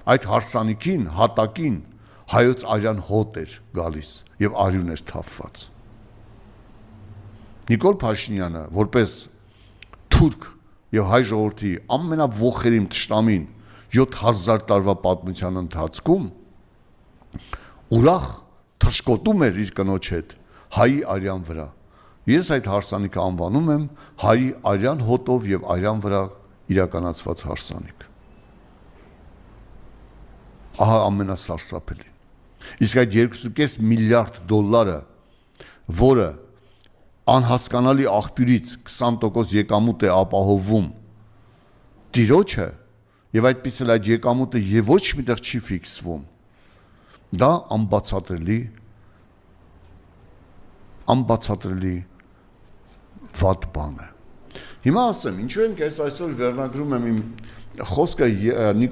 Այդ հարսանիքին, հատակին հայոց արյան հոտ էր գալիս եւ արյուն էր թափված։ Նիկոլ Փաշինյանը, որպես թուրք եւ հայ ժողովրդի ամենավոխերիմ թշնամին 7000 տարվա պատմության ընթացքում ուրախ թռչկոտում էր իր կնոջ հետ հայի արյան վրա։ Ես այդ հարսանիքը անվանում եմ հայի արյան հոտով եւ արյան վրա իրականացված հարսանիք։ Ահա ամենասարսափելին։ Իսկ այդ 2.5 միլիարդ դոլարը, որը անհասկանալի աղբյուրից 20% եկամուտ է ապահովում տիրոջը, եւ այդպես էլ այդ եկամուտը եւ ոչ միտեղ չի ֆիքսվում, դա անբացատրելի վատ բան է։ Հիմա ասեմ, ինչու եմ ես այսօր վերնագրում եմ իմ խոսքը